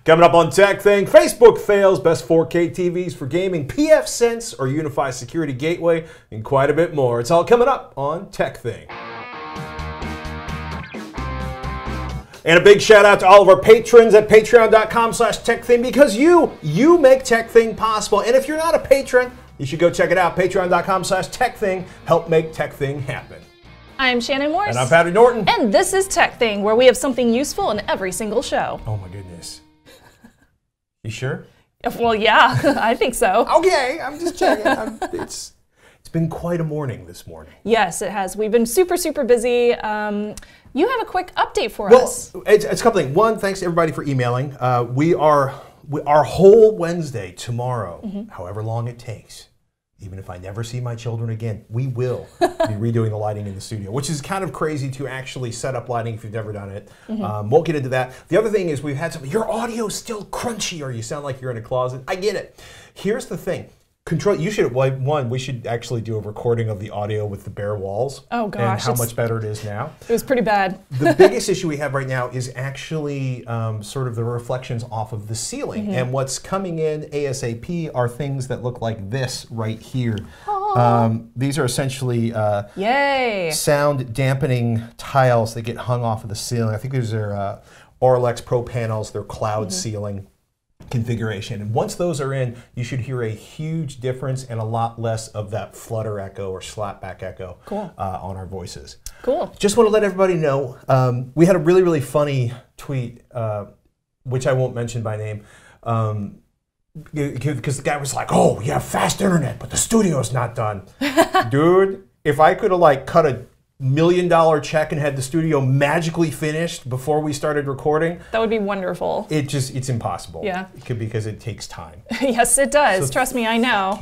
Coming up on TekThing, Facebook fails, best 4K TVs for gaming, pfSense or UniFi Security Gateway, and quite a bit more. It's all coming up on TekThing. And a big shout out to all of our patrons at patreon.com/TekThing because you make TekThing possible. And if you're not a patron, you should go check it out. Patreon.com/TekThing. Help make TekThing happen. I'm Shannon Morse. And I'm Patrick Norton. And this is TekThing, where we have something useful in every single show. Oh my goodness. You sure? Well, yeah, I think so. Okay, I'm just checking. It's been quite a morning this morning. Yes, it has. We've been super, super busy. You have a quick update for us. Well, it's a couple things. One, thanks to everybody for emailing. Our whole Wednesday, tomorrow, however long it takes, even if I never see my children again, we will be redoing the lighting in the studio, which is kind of crazy to actually set up lighting if you've never done it. Won't get into that. The other thing is we've had your audio's still crunchy or you sound like you're in a closet. I get it. Here's the thing. We should actually do a recording of the audio with the bare walls. Oh gosh. And how much better it is now. It was pretty bad. The biggest issue we have right now is actually sort of the reflections off of the ceiling. And what's coming in ASAP are things that look like this right here. These are essentially sound dampening tiles that get hung off of the ceiling. I think these are Orlex Pro panels. They're cloud ceiling configuration. And once those are in, you should hear a huge difference and a lot less of that flutter echo or slapback echo on our voices. Cool. Just want to let everybody know, we had a really, really funny tweet, which I won't mention by name, because the guy was like, oh, you have fast internet, but the studio's not done. Dude, if I could have cut a $1 million check and had the studio magically finished before we started recording. That would be wonderful. It's impossible. Yeah. Because it takes time. Yes, it does. So trust me, I know.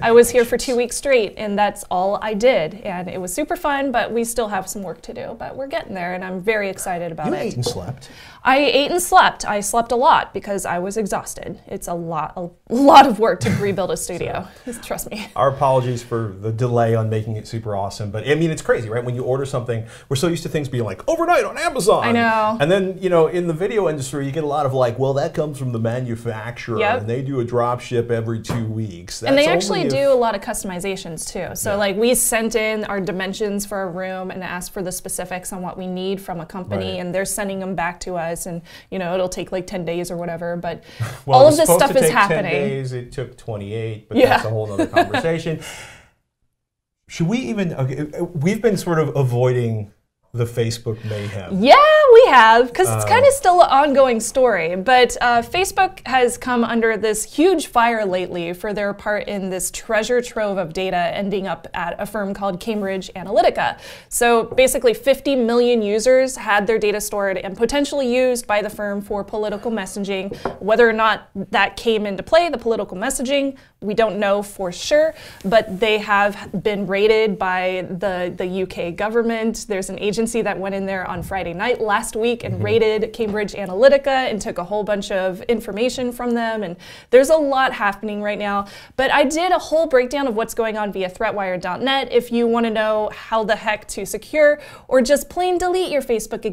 I was here for 2 weeks straight, and that's all I did. And it was super fun, but we still have some work to do. But we're getting there, and I'm very excited about it. You ate and slept. I ate and slept. I slept a lot because I was exhausted. It's a lot of work to rebuild a studio. Trust me. Our apologies for the delay on making it super awesome. But I mean, it's crazy, right? When you order something, we're so used to things being like overnight on Amazon. I know. And then, in the video industry, you get a lot of well, that comes from the manufacturer, and they do a drop ship every 2 weeks. That's and they actually do a lot of customizations too. So we sent in our dimensions for a room and asked for the specifics on what we need from a company, and they're sending them back to us. And it'll take 10 days or whatever, but all of this stuff is happening. 10 days, it took 28, but that's a whole other conversation. Should we even? Okay, we've been sort of avoiding the Facebook mayhem. Yeah, we have, because it's kind of still an ongoing story. But Facebook has come under this huge fire lately for their part in this treasure trove of data ending up at a firm called Cambridge Analytica. So basically 50 million users had their data stored and potentially used by the firm for political messaging. Whether or not that came into play, the political messaging, we don't know for sure, but they have been raided by the UK government. There's an agency that went in there on Friday night last week and raided Cambridge Analytica and took a whole bunch of information from them. And there's a lot happening right now. But I did a whole breakdown of what's going on via threatwire.net if you want to know how the heck to secure or just plain delete your Facebook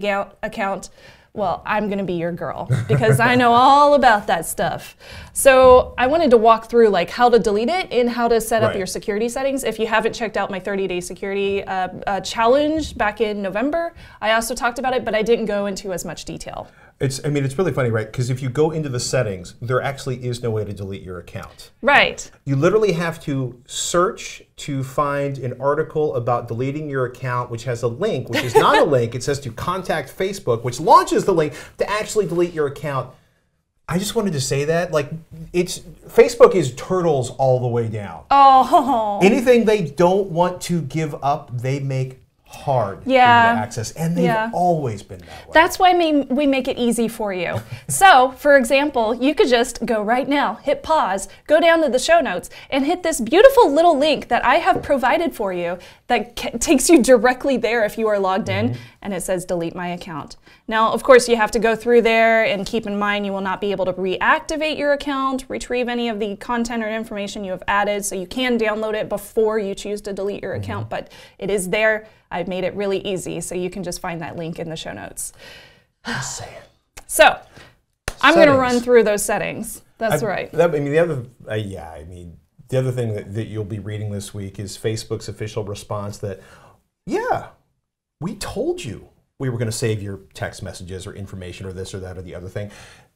account. Well, I'm going to be your girl because I know all about that stuff. So I wanted to walk through how to delete it and how to set up your security settings. If you haven't checked out my 30-day security challenge back in November, I also talked about it, but I didn't go into as much detail. It's really funny, right? Because if you go into the settings, there actually is no way to delete your account. Right. You literally have to search to find an article about deleting your account, which has a link, which is not a link. It says to contact Facebook, which launches the link to actually delete your account. I just wanted to say that, Facebook is turtles all the way down. Oh. Anything they don't want to give up, they make hard for you to access, and they've always been that way. That's why we make it easy for you. So, for example, you could just go right now, hit pause, go down to the show notes, and hit this beautiful little link that I have provided for you that takes you directly there if you are logged in, and it says delete my account. Now, of course, you have to go through there and keep in mind you will not be able to reactivate your account, retrieve any of the content or information you have added, so you can download it before you choose to delete your account, but it is there. I've made it really easy, so you can just find that link in the show notes. Just saying. So, I'm going to run through those settings. That's right. I mean, the other, the other thing that you'll be reading this week is Facebook's official response that, yeah, we told you we were going to save your text messages or information or this or that or the other thing.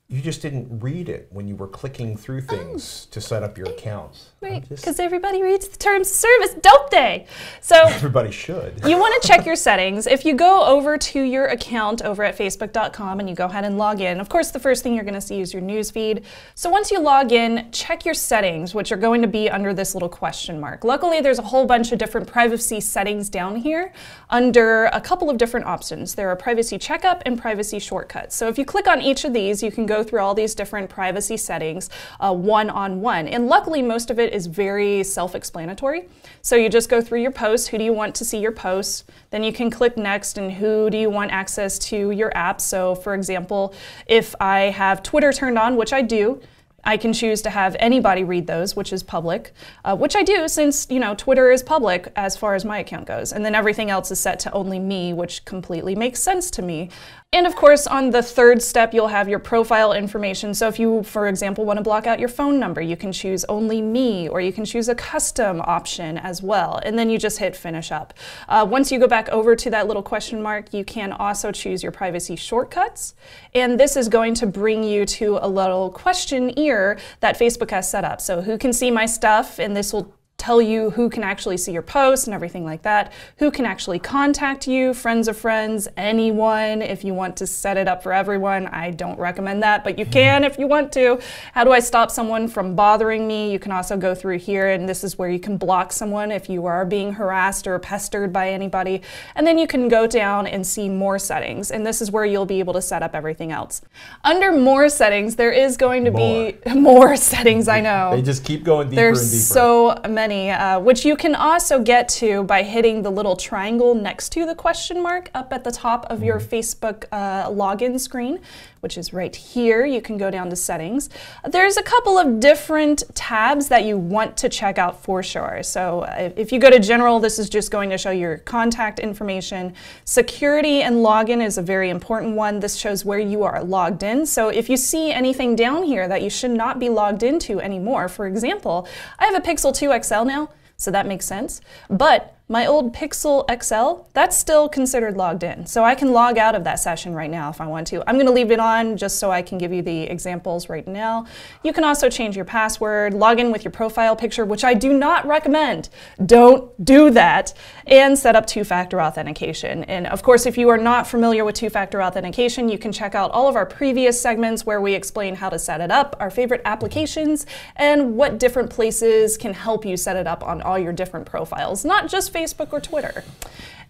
You just didn't read it when you were clicking through things to set up your accounts. Right, because everybody reads the terms of service, don't they? So everybody should. You want to check your settings. If you go over to your account over at facebook.com and you go ahead and log in, of course the first thing you're going to see is your news feed. So once you log in, check your settings, which are going to be under this little question mark. Luckily, there's a whole bunch of different privacy settings down here under a couple of different options. There are privacy checkup and privacy shortcuts. So if you click on each of these, you can go through all these different privacy settings one-on-one. And luckily, most of it is very self-explanatory. So you just go through your posts. Who do you want to see your posts? Then you can click next, and who do you want access to your app? So for example, if I have Twitter turned on, which I do, I can choose to have anybody read those, which is public, which I do since, you know, Twitter is public as far as my account goes. And then everything else is set to only me, which completely makes sense to me. And of course, on the third step, you'll have your profile information. So if you, for example, want to block out your phone number, you can choose only me, or you can choose a custom option as well. And then you just hit finish up. Once you go back over to that little question mark, you can also choose your privacy shortcuts. And this is going to bring you to a little questionnaire that Facebook has set up. So who can see my stuff? And this will tell you who can actually see your posts and everything like that, who can actually contact you, friends of friends, anyone. If you want to set it up for everyone, I don't recommend that, but you can if you want to. How do I stop someone from bothering me? You can also go through here, and this is where you can block someone if you are being harassed or pestered by anybody. And then you can go down and see more settings, and this is where you'll be able to set up everything else. Under more settings, there is going to be more settings, I know. They just keep going deeper and deeper. There's so many. Which you can also get to by hitting the little triangle next to the question mark up at the top of your Facebook login screen, which is right here. You can go down to settings. There's a couple of different tabs that you want to check out for sure. So if you go to general, this is just going to show your contact information. Security and login is a very important one. This shows where you are logged in. So if you see anything down here that you should not be logged into anymore, for example, I have a Pixel 2 XL now, so that makes sense. But my old Pixel XL, that's still considered logged in. So I can log out of that session right now if I want to. I'm going to leave it on just so I can give you the examples right now. You can also change your password, log in with your profile picture, which I do not recommend. Don't do that. And set up two-factor authentication. And of course, if you are not familiar with two-factor authentication, you can check out all of our previous segments where we explain how to set it up, our favorite applications, and what different places can help you set it up on all your different profiles, not just Facebook or Twitter.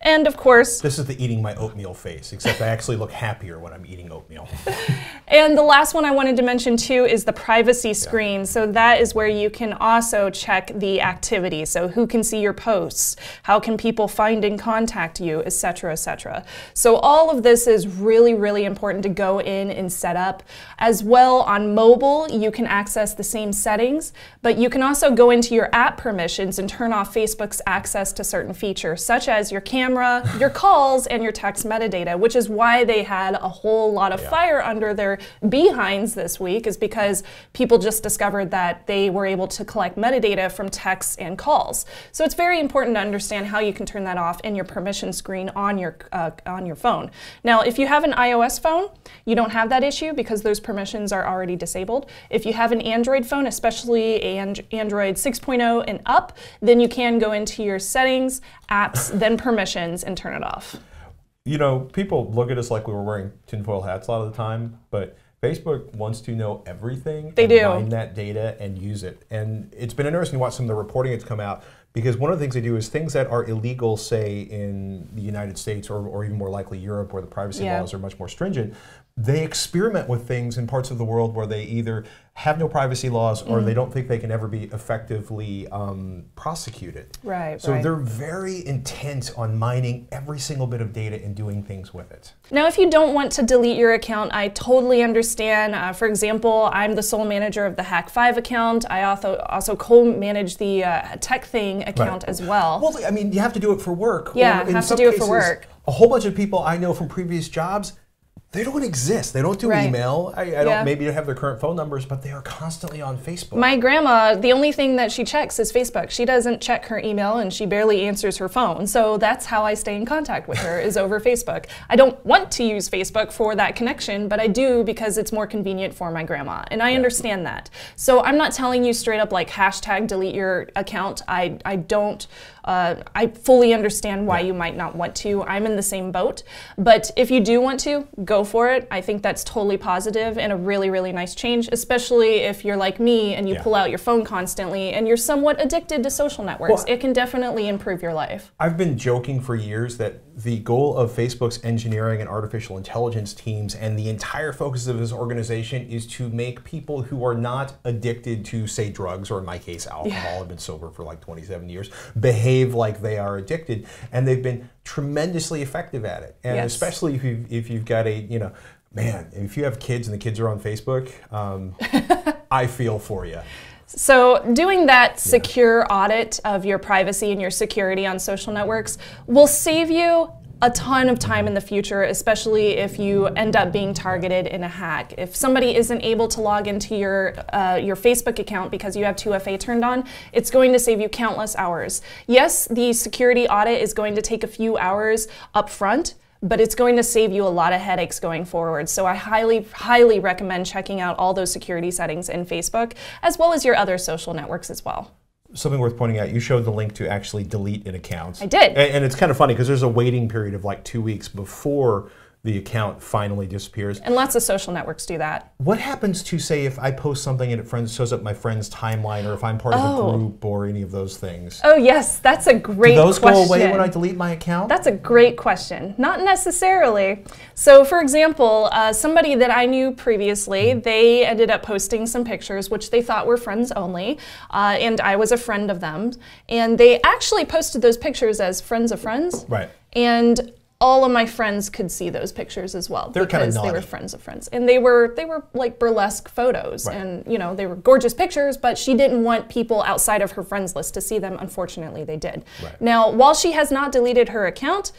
And of course, this is the eating my oatmeal face, except I actually look happier when I'm eating oatmeal. And the last one I wanted to mention too is the privacy screen. Yeah. So that is where you can also check the activity. So who can see your posts, how can people find and contact you, etc., etc. So all of this is really, really important to go in and set up. As well, on mobile, you can access the same settings, but you can also go into your app permissions and turn off Facebook's access to certain features, such as your camera, your calls, and your text metadata, which is why they had a whole lot of fire under their behinds this week, is because people just discovered that they were able to collect metadata from texts and calls. So it's very important to understand how you can turn that off in your permission screen on your phone. Now, if you have an iOS phone, you don't have that issue because those permissions are already disabled. If you have an Android phone, especially Android 6.0 and up, then you can go into your settings, apps, then permissions, and turn it off. You know, people look at us like we were wearing tinfoil hats a lot of the time, but Facebook wants to know everything. They do. Mine that data and use it. And it's been interesting to watch some of the reporting that's come out, because one of the things they do is things that are illegal, say, in the United States or even more likely Europe, where the privacy laws are much more stringent, they experiment with things in parts of the world where they either have no privacy laws or they don't think they can ever be effectively prosecuted. Right, so they're very intent on mining every single bit of data and doing things with it. Now, if you don't want to delete your account, I totally understand. For example, I'm the sole manager of the Hack5 account. I also co-manage the TekThing account as well. Well, I mean, you have to do it for work. Yeah, have to do it for work. A whole bunch of people I know from previous jobs, They don't exist. They don't do Right. email. I don't. Maybe they have their current phone numbers, but they are constantly on Facebook. My grandma, the only thing that she checks is Facebook. She doesn't check her email, and she barely answers her phone. So that's how I stay in contact with her, is over Facebook. I don't want to use Facebook for that connection, but I do because it's more convenient for my grandma, and I understand that. So I'm not telling you straight up like hashtag delete your account. I don't. I fully understand why you might not want to. I'm in the same boat. But if you do want to, go for it. I think that's totally positive and a really, really nice change, especially if you're like me and you pull out your phone constantly and you're somewhat addicted to social networks. It can definitely improve your life. I've been joking for years that the goal of Facebook's engineering and artificial intelligence teams and the entire focus of this organization is to make people who are not addicted to, say, drugs, or in my case, alcohol. I've been sober for like 27 years, behave like they are addicted, and they've been tremendously effective at it. And especially if you've got a, man, if you have kids and the kids are on Facebook, I feel for you. So doing that secure audit of your privacy and your security on social networks will save you a ton of time in the future, especially if you end up being targeted in a hack. If somebody isn't able to log into your Facebook account because you have 2FA turned on, it's going to save you countless hours. Yes, the security audit is going to take a few hours up front, but it's going to save you a lot of headaches going forward. So I highly, highly recommend checking out all those security settings in Facebook, as well as your other social networks as well. Something worth pointing out, you showed the link to actually delete an account. I did. And it's kind of funny because there's a waiting period of like 2 weeks before the account finally disappears. And lots of social networks do that. What happens to, say, if I post something and it shows up my friend's timeline, or if I'm part of a group or any of those things? Oh yes, that's a great question. Do those go away when I delete my account? That's a great question. Not necessarily. So for example, somebody that I knew previously, they ended up posting some pictures which they thought were friends only, and I was a friend of them. And they actually posted those pictures as friends of friends. Right. And all of my friends could see those pictures as well. They're kind of because they were friends of friends. And they were like burlesque photos. Right. And they were gorgeous pictures, but she didn't want people outside of her friends list to see them. Unfortunately, they did. Right. Now, while she has not deleted her account,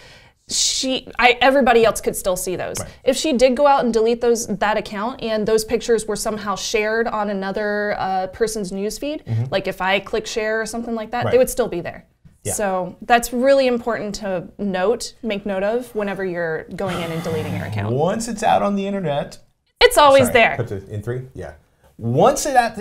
everybody else could still see those. Right. If she did go out and delete that account and those pictures were somehow shared on another person's newsfeed, like if I click share or something like that, they would still be there. Yeah. So that's really important to make note of whenever you're going in and deleting your account. Once it's out on the internet, it's always there. Put it in 3? Yeah. Once it's out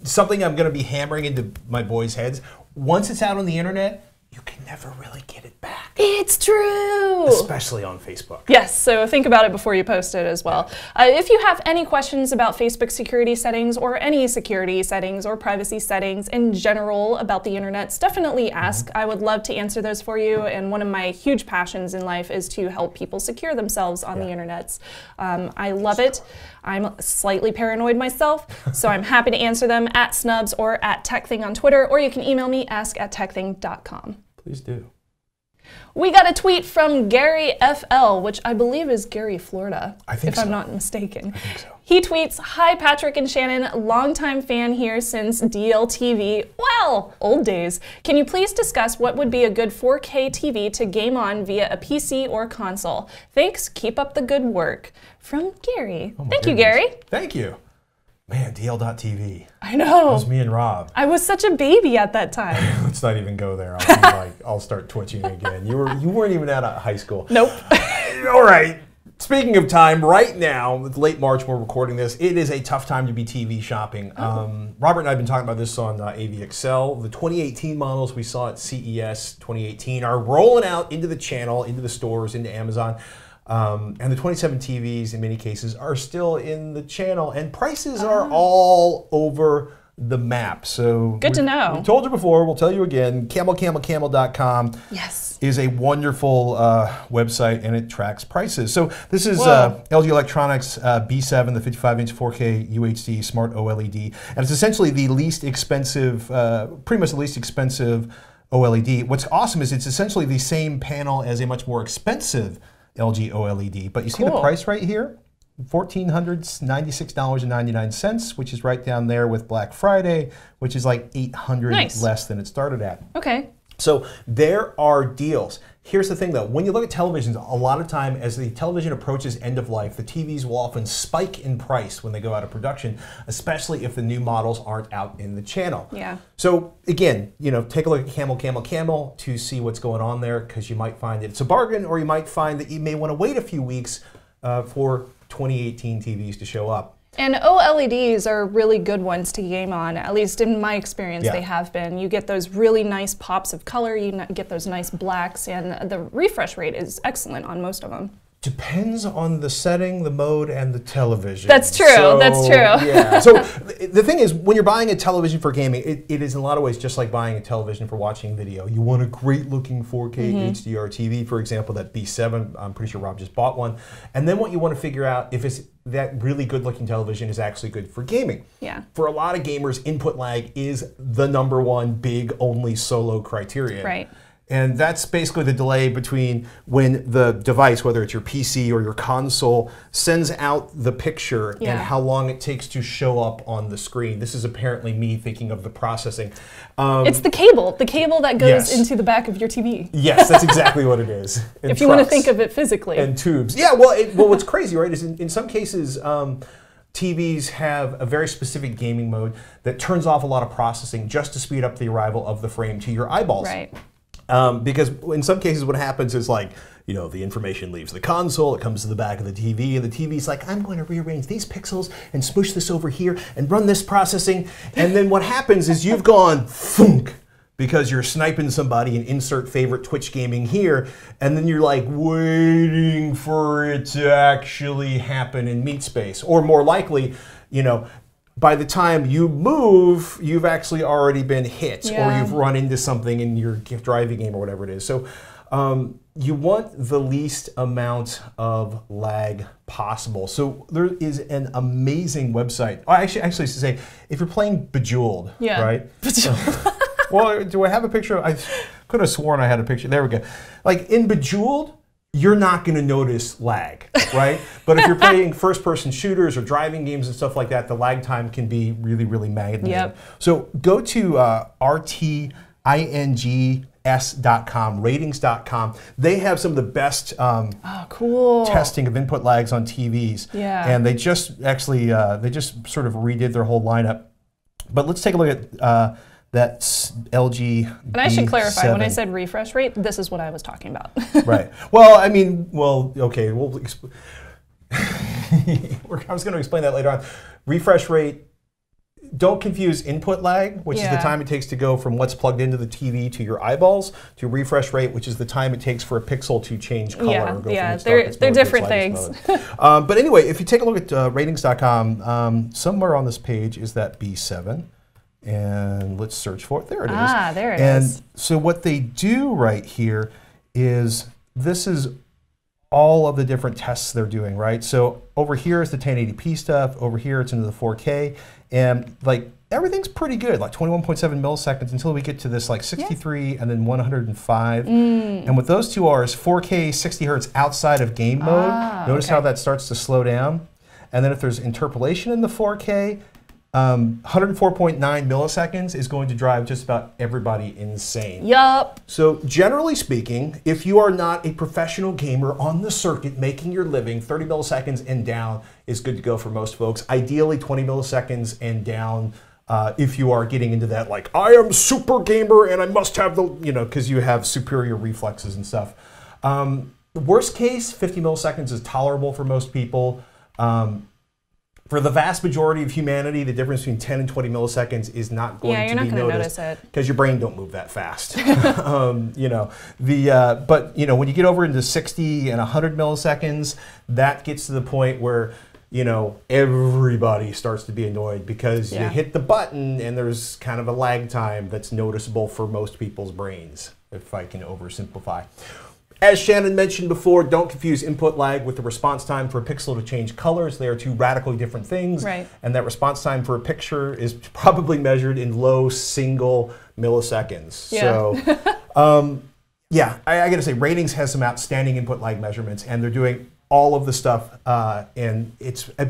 something I'm going to be hammering into my boys' heads, once it's out on the internet, you can never really get it back. It's true. Especially on Facebook. Yes, so think about it before you post it as well. If you have any questions about Facebook security settings or any security settings or privacy settings in general about the internet, definitely ask. I would love to answer those for you, and one of my huge passions in life is to help people secure themselves on the internet. I love it. I'm slightly paranoid myself, so I'm happy to answer them at Snubs or at TekThing on Twitter, or you can email me, ask@tekthing.com. Please do. We got a tweet from Gary FL, which I believe is Gary, Florida, if I'm not mistaken. I think so. He tweets, "Hi Patrick and Shannon, longtime fan here since DLTV. Well, old days. Can you please discuss what would be a good 4K TV to game on via a PC or console? Thanks, keep up the good work." From Gary. Thank you, Gary. Thank you. Man, DL.TV. I know. It was me and Rob. I was such a baby at that time. Let's not even go there. I'll be like, I'll start twitching again. You weren't even out of high school. Nope. All right. Speaking of time, right now, it's late March when we're recording this, it is a tough time to be TV shopping. Robert and I have been talking about this on AVXL. The 2018 models we saw at CES 2018 are rolling out into the channel, into the stores, into Amazon. And the 27 TVs, in many cases, are still in the channel, and prices are all over the map. So good to know. We told you before, we'll tell you again, camel.com is a wonderful website, and it tracks prices. So this is LG Electronics B7, the 55-inch 4K UHD Smart OLED, and it's essentially the least expensive, pretty much the least expensive OLED. What's awesome is it's essentially the same panel as a much more expensive LG OLED, but you see the price right here? $1,496.99, which is right down there with Black Friday, which is like $800 less than it started at. Okay. So there are deals. Here's the thing though, when you look at televisions, a lot of time as the television approaches end of life, the TVs will often spike in price when they go out of production, especially if the new models aren't out in the channel. Yeah. So again, take a look at Camel to see what's going on there, because you might find it's a bargain, or you might find that you may want to wait a few weeks for 2018 TVs to show up. And OLEDs are really good ones to game on, at least in my experience they have been. You get those really nice pops of color, you get those nice blacks, and the refresh rate is excellent on most of them. Depends on the setting, the mode, and the television. That's true, that's true. Yeah. So the thing is, when you're buying a television for gaming, it is in a lot of ways just like buying a television for watching video. You want a great looking 4K HDR TV, for example, that B7, I'm pretty sure Rob just bought one. And then what you want to figure out if it's that really good looking television is actually good for gaming. Yeah. For a lot of gamers, input lag is the #1 big only solo criterion. Right. And that's basically the delay between when the device, whether it's your PC or your console, sends out the picture and how long it takes to show up on the screen. This is apparently me thinking of the processing. It's the cable that goes into the back of your TV. Yes, that's exactly what it is. And if you want to think of it physically. And tubes. Yeah, well, what's crazy, right, is in some cases, TVs have a very specific gaming mode that turns off a lot of processing just to speed up the arrival of the frame to your eyeballs. Right. Because in some cases what happens is like, the information leaves the console, it comes to the back of the TV, and the TV's like, I'm going to rearrange these pixels and smoosh this over here and run this processing. And then what happens is you've gone thunk, because you're sniping somebody and insert favorite Twitch gaming here, and then you're like waiting for it to actually happen in meat space. Or more likely, by the time you move, you've actually already been hit, or you've run into something in your driving game or whatever it is. So you want the least amount of lag possible. So there is an amazing website. I actually to say, if you're playing Bejeweled, right? Well, do I have a picture? I could have sworn I had a picture. There we go. Like in Bejeweled, you're not going to notice lag, right? But if you're playing first-person shooters or driving games and stuff like that, the lag time can be really, really maddening. Yep. So go to rtings.com, ratings.com. They have some of the best testing of input lags on TVs. Yeah. And they just actually, sort of redid their whole lineup. But let's take a look at that's LG. And I should clarify, when I said refresh rate, this is what I was talking about. Right. Well, I mean, okay. I was going to explain that later on. Refresh rate, don't confuse input lag, which is the time it takes to go from what's plugged into the TV to your eyeballs, to refresh rate, which is the time it takes for a pixel to change color. And go from they're different things. But anyway, if you take a look at ratings.com, somewhere on this page is that B7. And let's search for it. There it is. Ah, there it is. is. And so what they do right here is, this is all of the different tests they're doing, right? So over here is the 1080p stuff. Over here it's into the 4K. And like everything's pretty good, like 21.7 milliseconds until we get to this like 63 and then 105. And what those two are is 4K 60 hertz outside of game mode. Notice how that starts to slow down. And then if there's interpolation in the 4K, 104.9 milliseconds is going to drive just about everybody insane. Yup. So generally speaking, if you are not a professional gamer on the circuit making your living, 30 milliseconds and down is good to go for most folks. Ideally 20 milliseconds and down if you are getting into that, like, I am super gamer and I must have the, because you have superior reflexes and stuff. The worst case, 50 milliseconds is tolerable for most people. For the vast majority of humanity, the difference between 10 and 20 milliseconds is not going to be noticed. Yeah, you're not going to notice it. Because your brain don't move that fast. But when you get over into 60 and 100 milliseconds, that gets to the point where, everybody starts to be annoyed because you hit the button and there's kind of a lag time that's noticeable for most people's brains, if I can oversimplify. As Shannon mentioned before, don't confuse input lag with the response time for a pixel to change colors. They are two radically different things. Right. And that response time for a picture is probably measured in low single milliseconds. Yeah. So, I got to say, Ratings has some outstanding input lag measurements, and they're doing all of the stuff. And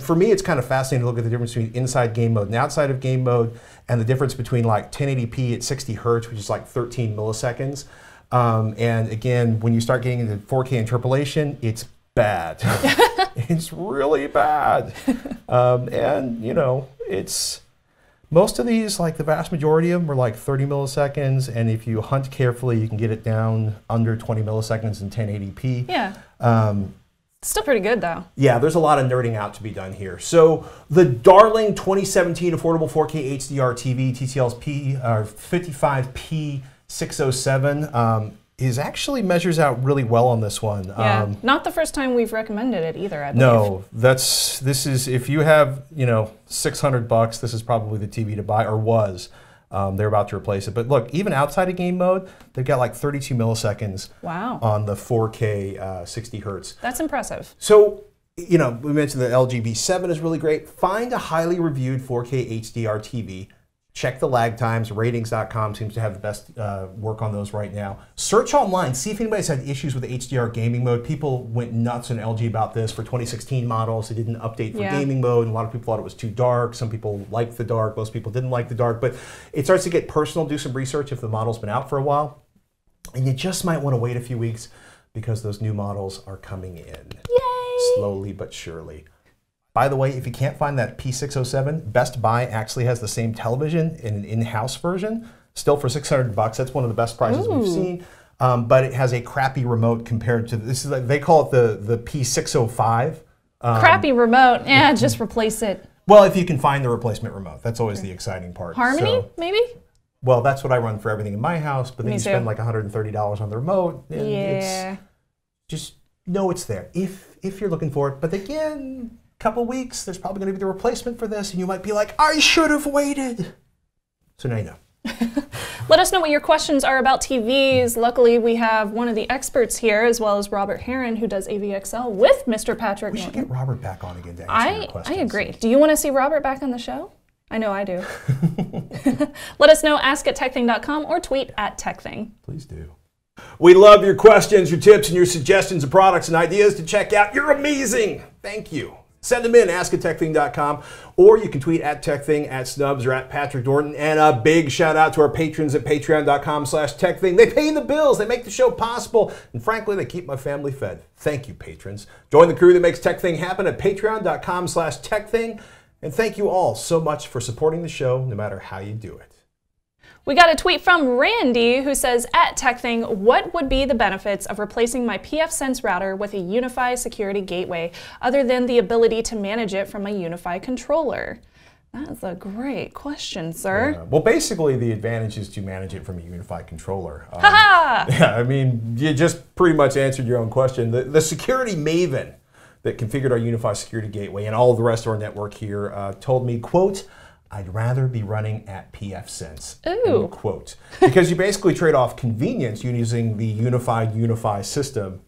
for me, it's kind of fascinating to look at the difference between inside game mode and outside of game mode, and the difference between like 1080p at 60 hertz, which is like 13 milliseconds. And again, when you start getting into 4K interpolation, it's bad. It's really bad. And you know, it's most of these, like the vast majority of them, are like 30 milliseconds, and if you hunt carefully, you can get it down under 20 milliseconds in 1080p. Yeah. Still pretty good though. Yeah, there's a lot of nerding out to be done here. So the darling 2017 affordable 4K HDR TV, TCL's P 55P607, actually measures out really well on this one. Yeah, not the first time we've recommended it either, I believe. No, this is, if you have, you know, $600, this is probably the TV to buy, or was. They're about to replace it. But look, even outside of game mode, they've got like 32 milliseconds on the 4K 60 hertz. That's impressive. So, you know, we mentioned the LG V7 is really great. Find a highly reviewed 4K HDR TV. Check the lag times. Ratings.com seems to have the best work on those right now. Search online. See if anybody's had issues with the HDR gaming mode. People went nuts on LG about this for 2016 models. They didn't update for gaming mode, and a lot of people thought it was too dark. Some people liked the dark. Most people didn't like the dark. But it starts to get personal. Do some research if the model's been out for a while. And you just might want to wait a few weeks because those new models are coming in. Yay! Slowly but surely. By the way, if you can't find that P607, Best Buy actually has the same television in an in-house version, still for $600. That's one of the best prices we've seen. But it has a crappy remote compared to this. Is like, they call it the P605. Crappy remote, yeah, just replace it. Well, if you can find the replacement remote, that's always the exciting part. Harmony, maybe? Well, that's what I run for everything in my house, but then you spend like $130 on the remote. And it's just know it's there if you're looking for it. But again, couple weeks, there's probably going to be the replacement for this, and you might be like, I should have waited. So now you know. Let us know what your questions are about TVs. Luckily, we have one of the experts here, as well as Robert Heron, who does AVXL with Mr. Patrick We should get Robert back on again to answer your questions. I agree. Do you want to see Robert back on the show? I know I do. Let us know, ask@TekThing.com or tweet @TekThing. Please do. We love your questions, your tips, and your suggestions of products and ideas to check out. You're amazing. Thank you. Send them in, ask@TekThing.com, or you can tweet @TekThing, @Snubs, or @Patrick Dorton. And a big shout out to our patrons at patreon.com/TekThing. They pay the bills, they make the show possible, and frankly, they keep my family fed. Thank you, patrons. Join the crew that makes TekThing happen at patreon.com/TekThing. And thank you all so much for supporting the show, no matter how you do it. We got a tweet from Randy who says, @TekThing, what would be the benefits of replacing my pfSense router with a UniFi Security Gateway, other than the ability to manage it from a Unifi Controller? That's a great question, sir. Yeah. Well, basically, the advantage is to manage it from a Unifi Controller. Ha-ha! Yeah, I mean, you just pretty much answered your own question. The security maven that configured our UniFi Security Gateway and all of the rest of our network here told me, quote, I'd rather be running at pfSense, Ooh. quote. Because you basically trade off convenience using the unified UniFi system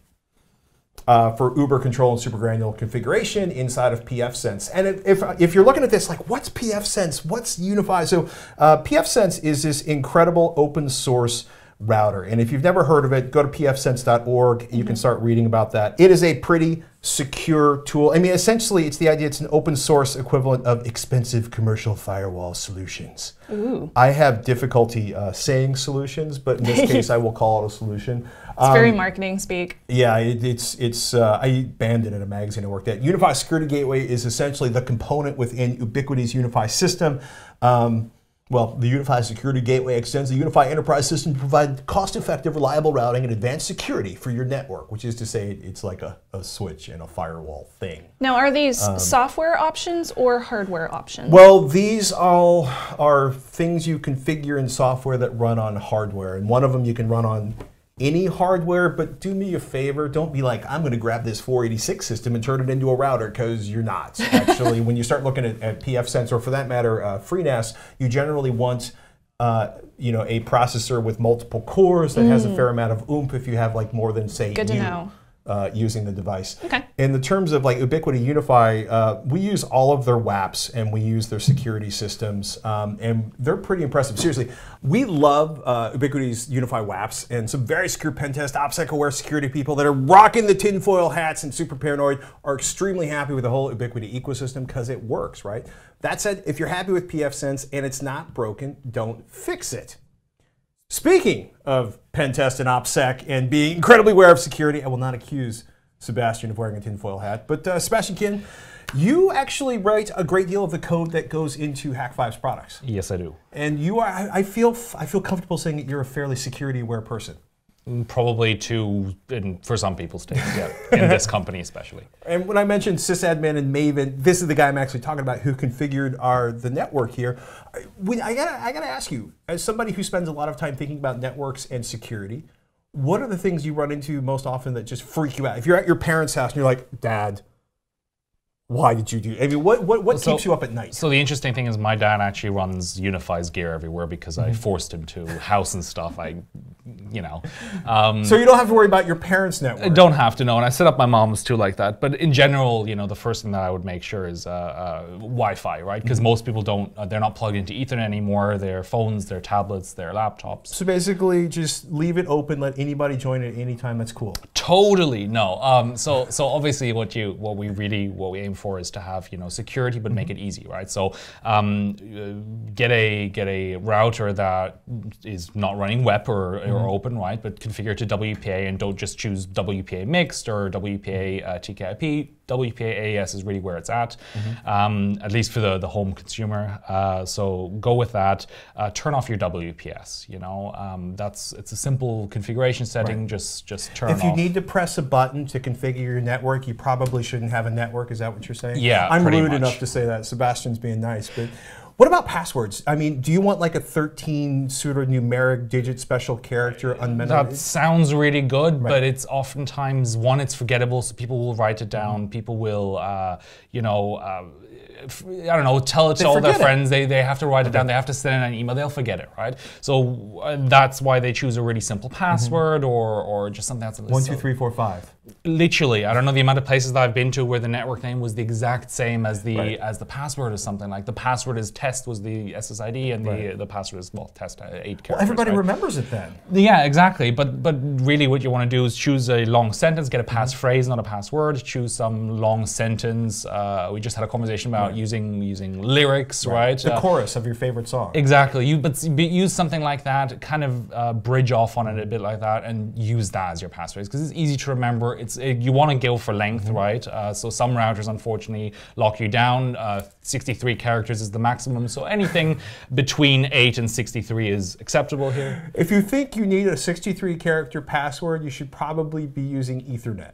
for Uber control and supergranular configuration inside of pfSense. And if you're looking at this, like, what's pfSense? What's UniFi? So pfSense is this incredible open source router. And if you've never heard of it, go to pfSense.org. You can start reading about that. It is a pretty secure tool. I mean, essentially, it's the idea it's an open source equivalent of expensive commercial firewall solutions. Ooh. I have difficulty saying solutions, but in this case, I will call it a solution. It's very marketing speak. Yeah, I banned it in a magazine I worked at. UniFi Security Gateway is essentially the component within Ubiquiti's UniFi system. Well, the UniFi Security Gateway extends the UniFi enterprise system to provide cost-effective, reliable routing and advanced security for your network, which is to say it's like a switch and a firewall thing. Now, are these software options or hardware options? Well, these all are things you configure in software that run on hardware, and one of them you can run on any hardware, but do me a favor, don't be like, I'm going to grab this 486 system and turn it into a router, because you're not. Actually, when you start looking at pfSense, or for that matter, FreeNAS, you generally want you know, a processor with multiple cores that has a fair amount of oomph if you have like more than, say, Good to know. Using the device. Okay. In the terms of like Ubiquiti UniFi, we use all of their WAPs and we use their security systems, and they're pretty impressive. Seriously, we love Ubiquiti's UniFi WAPs, and some very secure pen test, OPSEC-aware security people that are rocking the tinfoil hats and super paranoid are extremely happy with the whole Ubiquiti ecosystem because it works, right? That said, if you're happy with pfSense and it's not broken, don't fix it. Speaking of pen test and OPSEC and being incredibly aware of security, I will not accuse Sebastian of wearing a tinfoil hat, but Sebastian Kinne, you actually write a great deal of the code that goes into Hack5's products. Yes, I do. And you are, I feel comfortable saying that you're a fairly security-aware person. Probably for some people's taste, yeah, in this company especially. And when I mentioned sysadmin and maven, this is the guy I'm actually talking about who configured the network here. I gotta ask you, as somebody who spends a lot of time thinking about networks and security, what are the things you run into most often that just freak you out? If you're at your parents' house and you're like, Dad, why did you do? I mean, what keeps you up at night? So the interesting thing is, my dad actually runs UniFi's gear everywhere because I forced him to. House and stuff. So you don't have to worry about your parents' network. I don't have to know, and I set up my mom's too like that. But in general, the first thing that I would make sure is Wi-Fi, right? Because most people they're not plugged into Ethernet anymore. Their phones, their tablets, their laptops. So basically, just leave it open, let anybody join at any time. That's cool. Totally no. So obviously, what we aim for is to have security, but make it easy, right? So get a router that is not running WEP or open, right? But configure to WPA, and don't just choose WPA mixed or WPA TKIP. WPA AES is really where it's at least for the home consumer. So go with that. Turn off your WPS. It's a simple configuration setting. Right. Just turn off. If you need to press a button to configure your network, you probably shouldn't have a network. Is that what you're saying? Yeah, I'm pretty rude much enough to say that. Sebastian's being nice, but. What about passwords? I mean, do you want like a 13 pseudo-numeric digit special character unmentioned? That sounds really good, but it's oftentimes, one, it's forgettable, so people will write it down. People will, I don't know, tell it to all their friends. They have to write it down. They have to send in an email. They'll forget it, right? So that's why they choose a really simple password or just something that's 1, 2, 3, 4, 5. Literally, I don't know the amount of places that I've been to where the network name was the exact same as the password or something. Like the password is test was the SSID and the password is test 8 characters. Well, everybody remembers it then. Yeah, exactly. But really, what you want to do is choose a long sentence, get a passphrase, not a password. Choose some long sentence. We just had a conversation about using lyrics, right? The chorus of your favorite song. Exactly. But use something like that. Kind of bridge off on it a bit like that, and use that as your passphrase because it's easy to remember. You want to go for length, right? So some routers, unfortunately, lock you down. 63 characters is the maximum. So anything between 8 and 63 is acceptable here. If you think you need a 63 character password, you should probably be using Ethernet.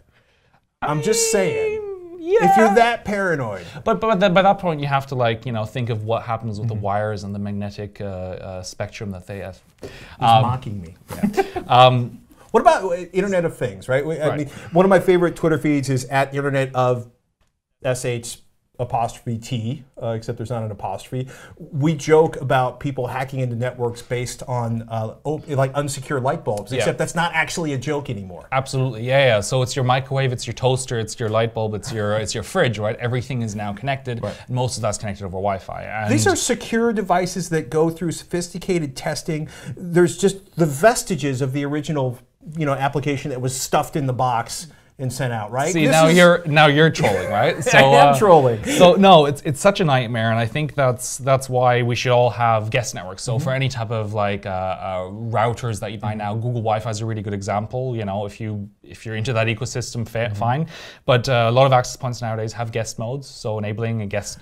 I'm just saying. Yeah. If you're that paranoid. But by that point, you have to think of what happens with the wires and the magnetic spectrum that they have. He's mocking me. Yeah. What about Internet of Things, right? I mean, one of my favorite Twitter feeds is at Internet of SH apostrophe T, except there's not an apostrophe. We joke about people hacking into networks based on like unsecure light bulbs, except that's not actually a joke anymore. Absolutely, yeah. So it's your microwave, it's your toaster, it's your light bulb, it's your fridge, right? Everything is now connected. Right. Most of that's connected over Wi-Fi. And these are secure devices that go through sophisticated testing. There's just the vestiges of the original, application that was stuffed in the box and sent out, right? See, now you're trolling, right? So, I am trolling. So no, it's such a nightmare, and I think that's why we should all have guest networks. So for any type of routers that you buy now, Google Wi-Fi is a really good example. If you're into that ecosystem, fine. But a lot of access points nowadays have guest modes, so enabling a guest.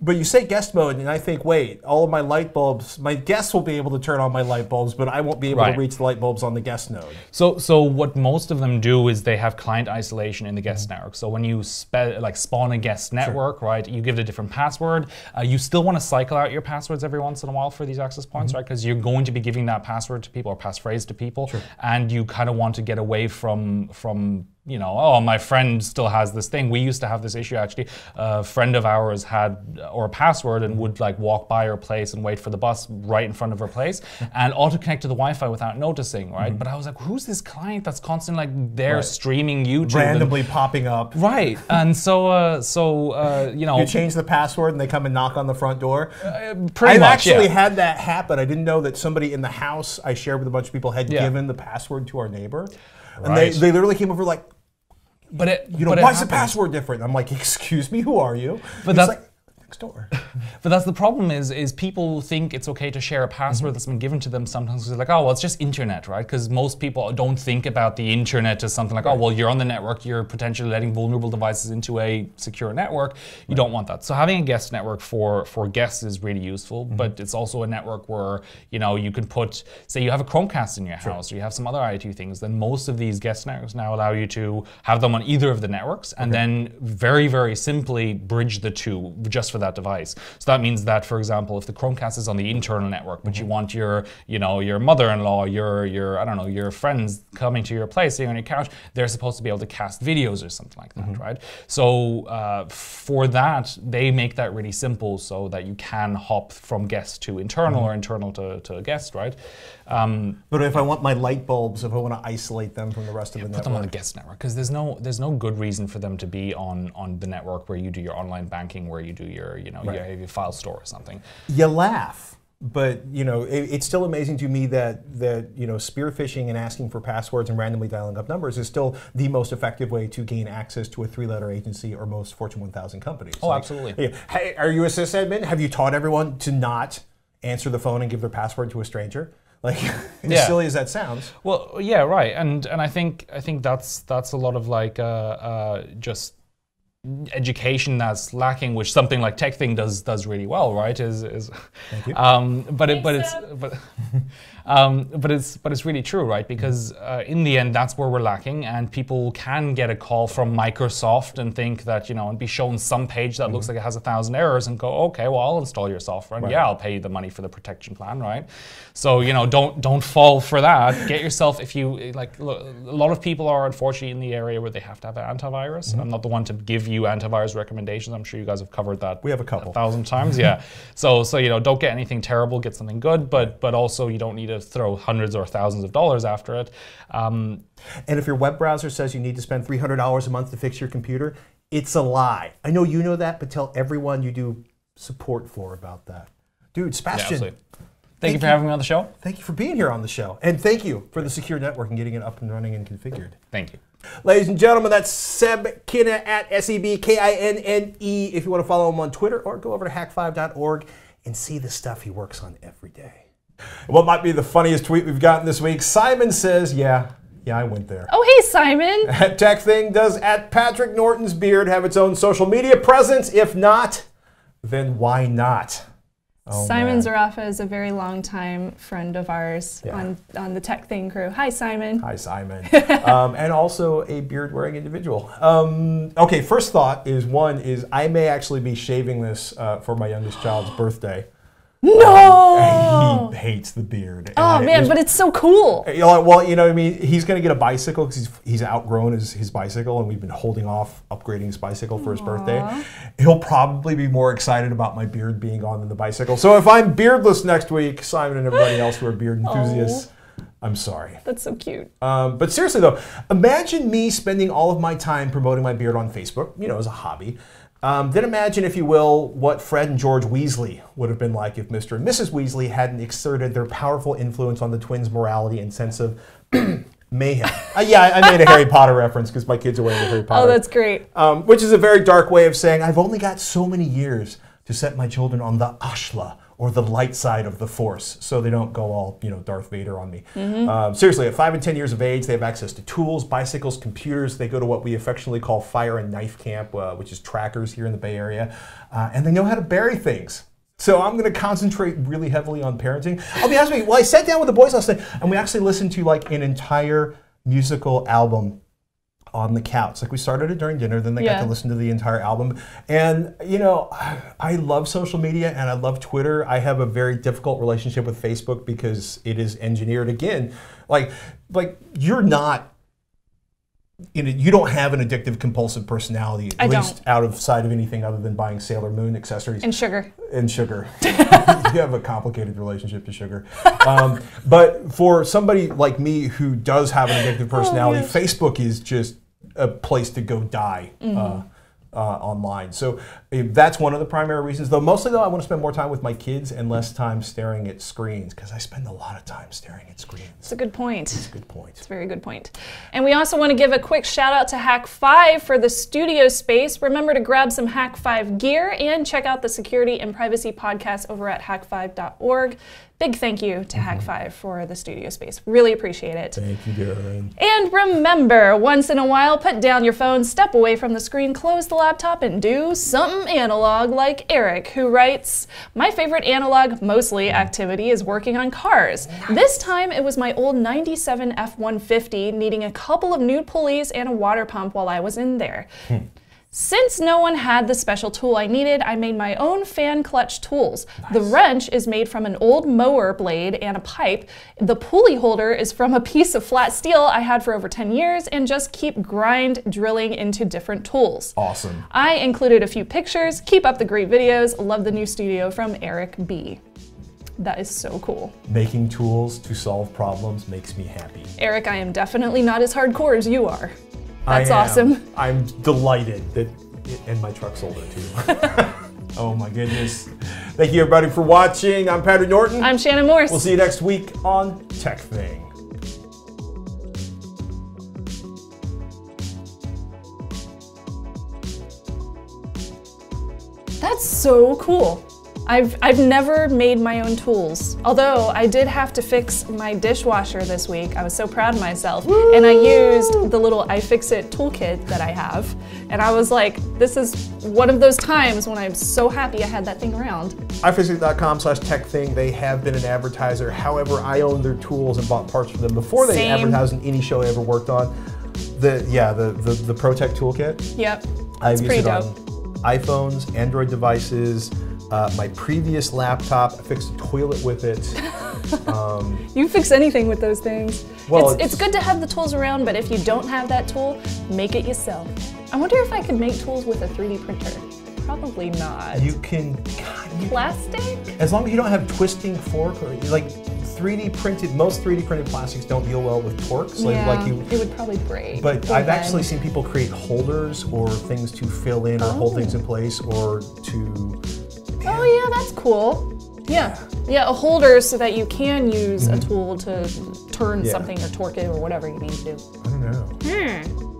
But you say guest mode, and I think, wait, all of my light bulbs, my guests will be able to turn on my light bulbs, but I won't be able to reach the light bulbs on the guest node. So what most of them do is they have client isolation in the guest network. So when you spawn a guest network, right, you give it a different password. You still want to cycle out your passwords every once in a while for these access points, right? Because you're going to be giving that password to people or passphrase to people, and you kind of want to get away from oh, my friend still has this thing. We used to have this issue actually. A friend of ours had a password and would walk by her place and wait for the bus right in front of her place and auto-connect to the Wi-Fi without noticing, right? But I was like, who's this client that's constantly there streaming YouTube? Randomly popping up. Right, and so you change the password and they come and knock on the front door? Pretty I've much, actually had that happen. I didn't know that somebody in the house I shared with a bunch of people had given the password to our neighbor. And they literally came over like, why is the password different? I'm like, excuse me, who are you? But it's like, next door. But that's the problem is people think it's okay to share a password that's been given to them sometimes because they're like, oh, well, it's just internet, right? Because most people don't think about the internet as something like, oh, well, you're on the network, you're potentially letting vulnerable devices into a secure network. You don't want that. So having a guest network for guests is really useful, but it's also a network where, you know, you can put, say you have a Chromecast in your house or you have some other IoT things, then most of these guest networks now allow you to have them on either of the networks and then very, very simply bridge the two just for that device. So that means that, for example, if the Chromecast is on the internal network, but you want your, you know, your mother-in-law, your I don't know, your friends coming to your place, sitting on your couch, they're supposed to be able to cast videos or something like that, right? So for that, they make that really simple so that you can hop from guest to internal or internal to guest, right? But if I want my light bulbs, if I want to isolate them from the rest of the network, put them on the guest network, because there's no good reason for them to be on the network where you do your online banking, where you do your, you know, your file store or something. You laugh, but you know it's still amazing to me that you know, spear phishing and asking for passwords and randomly dialing up numbers is still the most effective way to gain access to a 3-letter agency or most Fortune 1000 companies. Oh, like, absolutely. Hey, are you a sysadmin? Have you taught everyone to not answer the phone and give their password to a stranger? Like, as silly as that sounds. Well, yeah, right, and I think that's a lot of like just education that's lacking, which something like TekThing does really well, right? Thank you. But it's really true, right? Because in the end, that's where we're lacking, and people can get a call from Microsoft and think that, you know, and be shown some page that looks like it has 1,000 errors and go, okay, well, I'll install your software, and yeah, I'll pay you the money for the protection plan, right? So, you know, don't fall for that. Get yourself, if you like, look, a lot of people are unfortunately in the area where they have to have an antivirus. And I'm not the one to give you antivirus recommendations. I'm sure you guys have covered that. We have a couple 1,000 times, yeah. So you know, don't get anything terrible. Get something good, but also you don't need to throw hundreds or thousands of dollars after it. And if your web browser says you need to spend $300 a month to fix your computer, it's a lie. I know you know that, but tell everyone you do support for about that. Dude, Sebastian. Yeah, thank you for having me on the show. Thank you for being here on the show. And thank you for the secure network and getting it up and running and configured. Thank you. Ladies and gentlemen, that's Seb Kinne at SEBKINNE. If you want to follow him on Twitter, or go over to hack5.org and see the stuff he works on every day. What might be the funniest tweet we've gotten this week? Simon says, yeah, I went there. Oh, hey, Simon. At TekThing, does at Patrick Norton's beard have its own social media presence? If not, then why not? Oh, Simon Zarafa is a very long-time friend of ours on the TekThing crew. Hi, Simon. Hi, Simon. And also a beard-wearing individual. Okay, first thought is I may actually be shaving this for my youngest child's birthday. No! He hates the beard. Oh man, but it's so cool. Well, you know what I mean? He's going to get a bicycle because he's outgrown his bicycle, and we've been holding off upgrading his bicycle for his birthday. He'll probably be more excited about my beard being on than the bicycle. So if I'm beardless next week, Simon and everybody else who are beard enthusiasts, I'm sorry. That's so cute. But seriously though, imagine me spending all of my time promoting my beard on Facebook, you know, as a hobby. Then imagine, if you will, what Fred and George Weasley would have been like if Mr. and Mrs. Weasley hadn't exerted their powerful influence on the twins' morality and sense of mayhem. Yeah, I made a Harry Potter reference because my kids are wearing the Harry Potter. Oh, that's great. Which is a very dark way of saying I've only got so many years to set my children on the ashla, or the light side of the Force, so they don't go all, you know, Darth Vader on me. Seriously, at 5 and 10 years of age, they have access to tools, bicycles, computers. They go to what we affectionately call fire and knife camp, which is trackers here in the Bay Area, and they know how to bury things. So I'm going to concentrate really heavily on parenting. I'll be honest with you, well, I sat down with the boys last night, and we actually listened to like an entire musical album on the couch. Like, we started it during dinner, then they got to listen to the entire album. And you know, I love social media and I love Twitter. I have a very difficult relationship with Facebook because it is engineered, again, like you're not, you don't have an addictive compulsive personality, at least outside of anything other than buying Sailor Moon accessories. And sugar. And sugar. You have a complicated relationship to sugar. But for somebody like me who does have an addictive personality, Facebook is just a place to go die online. So That's one of the primary reasons, though mostly though I want to spend more time with my kids and less time staring at screens, because I spend a lot of time staring at screens. It's a good point. It's a good point. It's a very good point. And we also want to give a quick shout out to Hack5 for the studio space. Remember to grab some Hack5 gear and check out the Security and Privacy podcast over at hack5.org. Big thank you to Hack5 for the studio space. Really appreciate it. Thank you, Darren. And remember, once in a while, put down your phone, step away from the screen, close the laptop, and do something analog like Eric, who writes, "My favorite analog, mostly activity is working on cars. This time it was my old 97 F-150 needing a couple of new pulleys and a water pump while I was in there. Since no one had the special tool I needed, I made my own fan clutch tools. Nice. The wrench is made from an old mower blade and a pipe. The pulley holder is from a piece of flat steel I had for over 10 years, and just keep drilling into different tools." Awesome. I included a few pictures. Keep up the great videos. Love the new studio, from Eric B. That is so cool. Making tools to solve problems makes me happy. Eric, I am definitely not as hardcore as you are. That's awesome. I'm delighted that, and my truck's older too. Oh my goodness. Thank you everybody for watching. I'm Patrick Norton. I'm Shannon Morse. We'll see you next week on TekThing. That's so cool. I've never made my own tools, although I did have to fix my dishwasher this week. I was so proud of myself. Woo! And I used the little iFixit toolkit that I have, and I was like, this is one of those times when I'm so happy I had that thing around. iFixit.com/TekThing. They have been an advertiser. However, I owned their tools and bought parts from them before they advertised in any show I ever worked on. The ProTech toolkit. Yep. I've used pretty it dope. on iPhones, Android devices. My previous laptop, I fixed a toilet with it. You fix anything with those things. Well, it's good to have the tools around, but if you don't have that tool, make it yourself. I wonder if I could make tools with a 3D printer. Probably not. You can. Plastic? As long as you don't have twisting fork, or like 3D printed, most 3D printed plastics don't deal well with torque. So yeah, it would probably break. But I've actually seen people create holders or things to fill in or hold things in place, or to. Oh yeah, that's cool. Yeah, a holder so that you can use a tool to turn something or torque it or whatever you need to do. I don't know.